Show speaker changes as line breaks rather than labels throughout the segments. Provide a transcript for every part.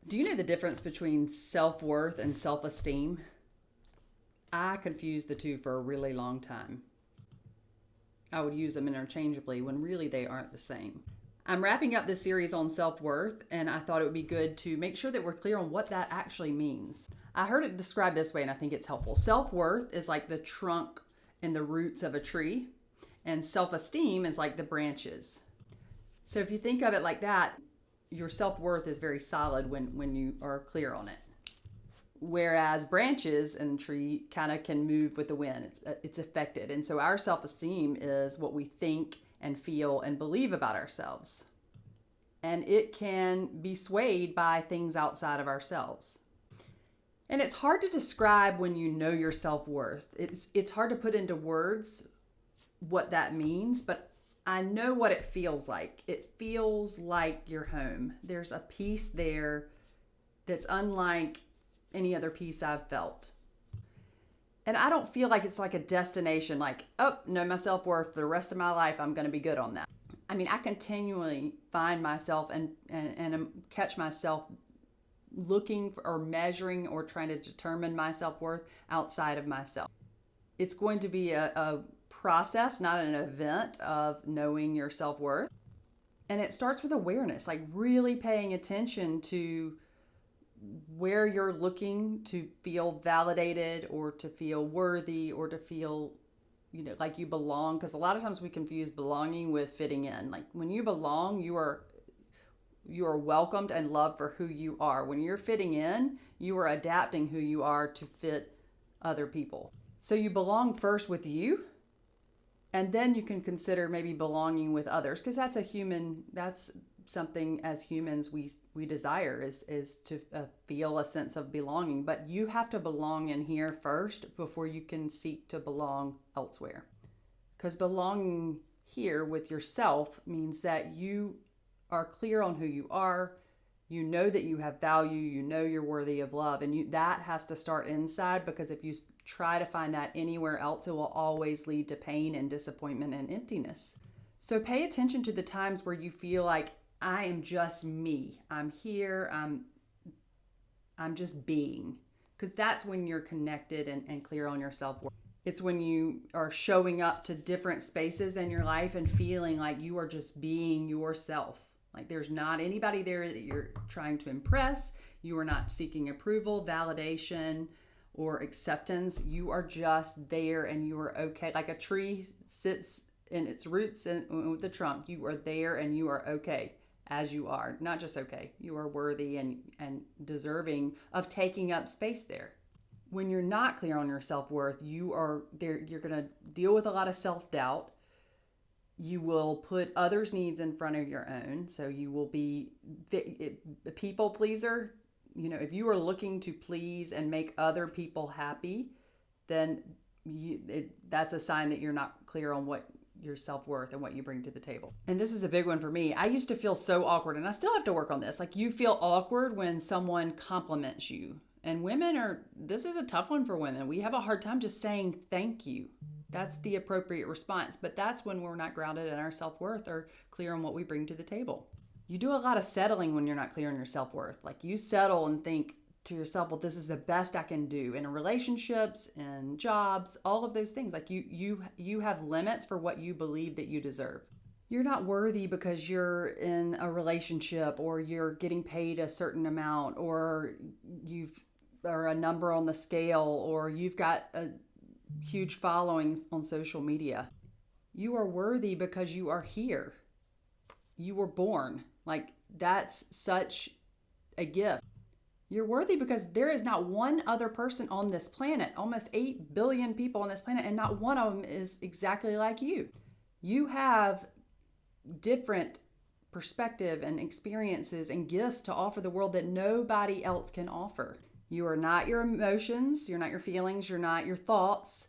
Do you know the difference between self-worth and self-esteem? I confused the two for a really long time. I would use them interchangeably when really they aren't the same. I'm wrapping up this series on self-worth, and I thought it would be good to make sure that we're clear on what that actually means. I heard it described this way, and I think it's helpful. Self-worth is like the trunk and the roots of a tree, and self-esteem is like the branches. So if you think of it like that, your self-worth is very solid when you are clear on it. Whereas branches in a tree kind of can move with the wind. It's affected. And so our self-esteem is what we think and feel and believe about ourselves. And it can be swayed by things outside of ourselves. And it's hard to describe when you know your self-worth. It's hard to put into words what that means, but I know what it feels like. It feels like your home. There's a peace there that's unlike any other peace I've felt. And I don't feel like it's like a destination, like, oh, know my self-worth for the rest of my life, I'm going to be good on that. I mean, I continually find myself and catch myself looking for, or measuring or trying to determine my self-worth outside of myself. It's going to be a process, not an event, of knowing your self-worth. And it starts with awareness, like really paying attention to where you're looking to feel validated or to feel worthy or to feel, like you belong. Because a lot of times we confuse belonging with fitting in. Like when you belong, you are welcomed and loved for who you are. When you're fitting in, you are adapting who you are to fit other people. So you belong first with you, and then you can consider maybe belonging with others, because that's something as humans we desire is to feel a sense of belonging. But you have to belong in here first before you can seek to belong elsewhere. Because belonging here with yourself means that you are clear on who you are, you know that you have value, you know you're worthy of love, and that has to start inside, because if you try to find that anywhere else, it will always lead to pain and disappointment and emptiness. So pay attention to the times where you feel like, I am just me. I'm here. I'm just being. Because that's when you're connected and clear on your self-worth. It's when you are showing up to different spaces in your life and feeling like you are just being yourself. Like there's not anybody there that you're trying to impress. You are not seeking approval, validation, or acceptance. You are just there and you are okay. Like a tree sits in its roots and with the trunk. You are there and you are okay as you are. Not just okay. You are worthy and deserving of taking up space there. When you're not clear on your self-worth, you're going to deal with a lot of self-doubt. You will put others' needs in front of your own. So you will be a people pleaser. If you are looking to please and make other people happy, then that's a sign that you're not clear on what your self-worth and what you bring to the table. And this is a big one for me. I used to feel so awkward, and I still have to work on this. Like you feel awkward when someone compliments you. And this is a tough one for women. We have a hard time just saying thank you. That's the appropriate response. But that's when we're not grounded in our self-worth or clear on what we bring to the table. You do a lot of settling when you're not clear on your self-worth. Like you settle and think to yourself, well, this is the best I can do in relationships and jobs, all of those things. Like you have limits for what you believe that you deserve. You're not worthy because you're in a relationship or you're getting paid a certain amount or are a number on the scale or you've got a huge followings on social media. You are worthy because you are here. You were born. Like that's such a gift. You're worthy because there is not one other person on this planet, almost 8 billion people on this planet, and not one of them is exactly like you. You have different perspective and experiences and gifts to offer the world that nobody else can offer. You are not your emotions, you're not your feelings, you're not your thoughts,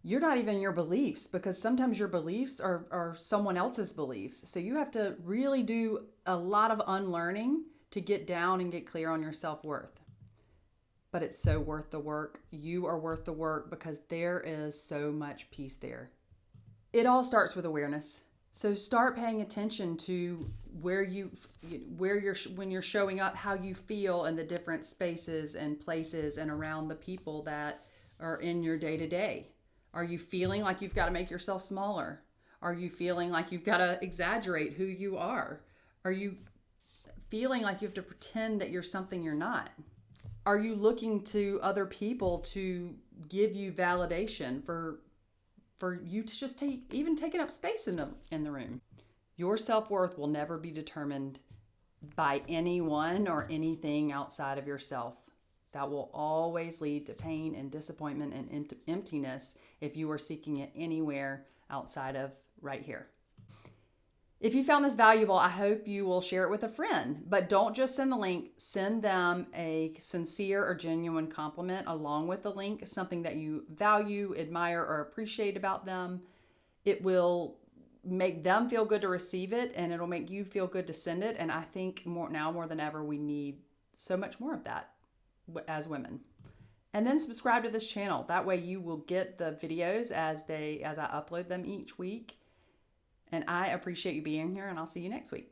you're not even your beliefs, because sometimes your beliefs are someone else's beliefs. So you have to really do a lot of unlearning to get down and get clear on your self-worth. But it's so worth the work. You are worth the work because there is so much peace there. It all starts with awareness. So start paying attention to where when you're showing up, how you feel in the different spaces and places and around the people that are in your day to day. Are you feeling like you've got to make yourself smaller? Are you feeling like you've got to exaggerate who you are? Are you feeling like you have to pretend that you're something you're not? Are you looking to other people to give you validation for you to just taking up space in the room? Your self-worth will never be determined by anyone or anything outside of yourself. That will always lead to pain and disappointment and emptiness if you are seeking it anywhere outside of right here. If you found this valuable, I hope you will share it with a friend. But don't just send the link. Send them a sincere or genuine compliment along with the link, something that you value, admire, or appreciate about them. It will make them feel good to receive it, and it'll make you feel good to send it. And I think more than ever, we need so much more of that as women. And then subscribe to this channel. That way you will get the videos as I upload them each week. And I appreciate you being here, and I'll see you next week.